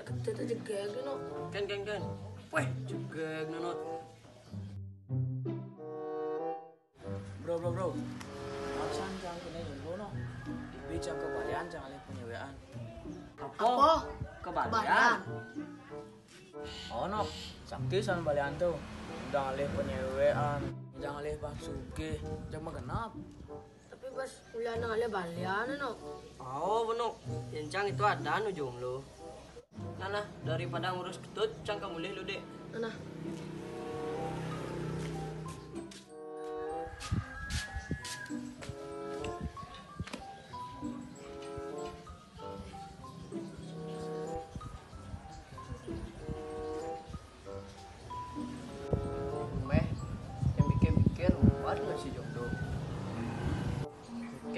gede tuh juga no. Kan. Weh, juga no. Bro. Maksan jangan kena dulu no. Bicara kebalian jangan lihat penyewaan. Apa? Kebalian. Oh no, sakti san balian tuh. Jangan lihat penyewaan, jangan lihat bang suge, jangan genap. Tapi pas kuliah ngalih balian no. Oh, bener. Yang itu ada nu jomblo. Nah, daripada ngurus ketut, cang kamu lihat lu dek. Nah.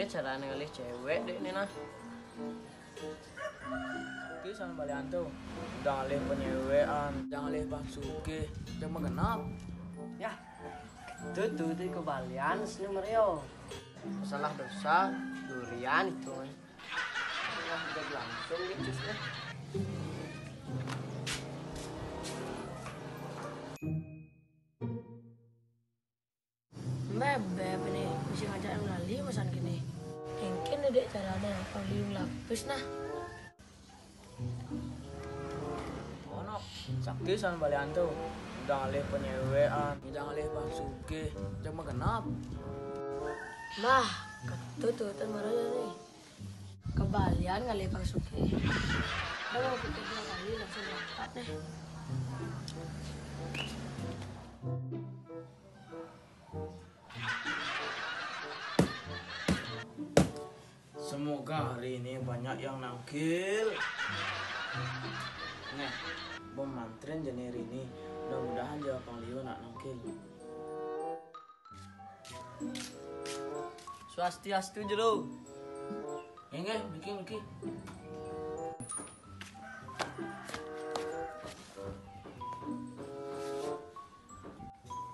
Cara ngelih cewek deh nih nah. Sakti san balian tuh. Jangan lihat penyewaan, jangan lihat bang suge, jangan genap. Ya, itu kebalian nomor yo. Masalah dosa durian itu. Nah, udah langsung gitu sih. Beb nih, mesti ngajak ngali masan gini. Mungkin dek caranya panggiung lapis nah. Oh no, sakti san balian tuh. Jangan lihat penyewaan, jangan lihat bang suge, jangan genap. Nah, ketututan marahnya nih. Kebalian ngali Bang Suki. Kalau kita kali langsung berangkat nih. Semoga hari ini banyak yang nangkil. Nih, bom mantrin jenis ini. Mudah-mudahan jawab Panglio nak nangkil. Swastiastu jero. Enggak, bikin.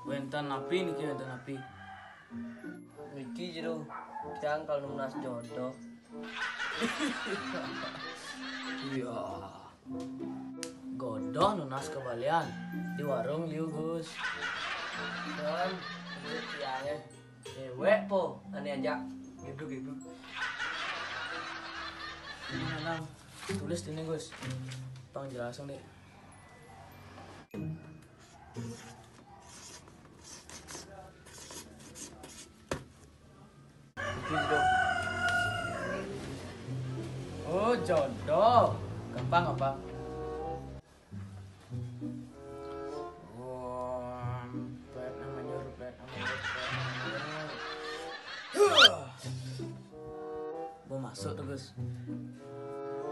Wenten api nih, wenten api. Niki jero. Tiang kalau nunas jodoh. Iya. Godoh nunas kebalian di warung liu Gus. Dan tiangnya cewek po, aneh aja. Gitu. Nah, tulis ini Gus. Penjelasan deh. Gitu. Oh jodoh, gampang apa? Oh, pet namanya. Mau masuk tuh Gus.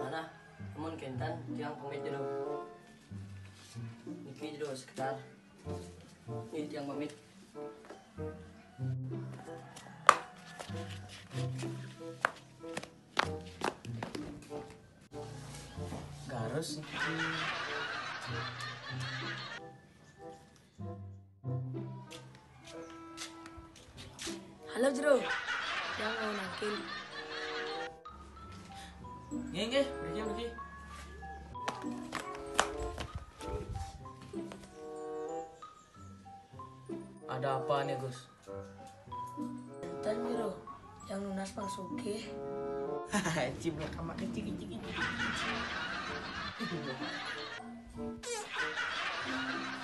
Mana? Temen kentan tiang pamit jero. Niki jero sekitar. Ini tiang pamit. Garus. Halo Jero. Yang mau nangkil. Nggih, pergi. Ada apa nih Gus? Dan Jero, yang lunas Bang Suki. Ciblok sama kecil.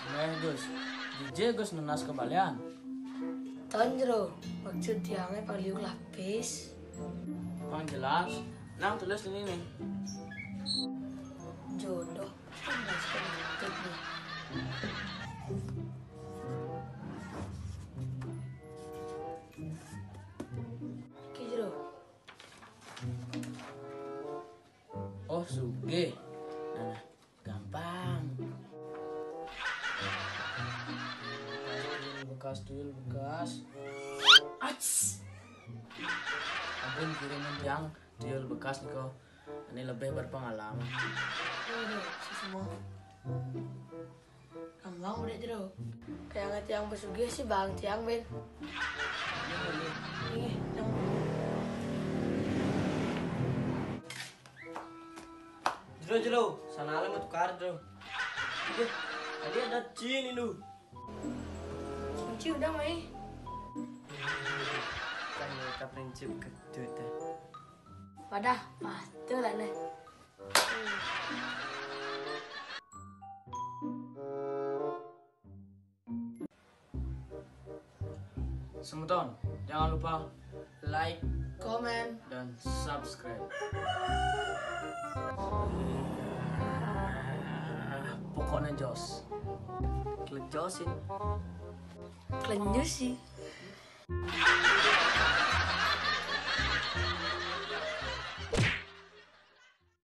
Nah Gus, DJ Gus nunas kebalian. Tan Jero, maksud tiangnya panggiung lapis. Bang jelas. Nah tulis ini nih. Jodoh. Mas kentut nih. Oke Jero. Oh suge. Nah, gampang. Bekas. Ats. Ampun kirimin yang tuyul bekas nih kok. Ini lebih berpengalaman. Aduh, semua. Gampang udah Jero. Kayak tiang besugi sih Bang tiang Ben. Ini yang Jero, sana alam tukar jero. Tadi ada Jin ini. Kunci udah Mai. Kan mereka prinsip kedut. Wadah, pasti lah nih. Semeton, jangan lupa like Komen. dan subscribe. Pokoknya jos. Klejosin. Kelenyus sih.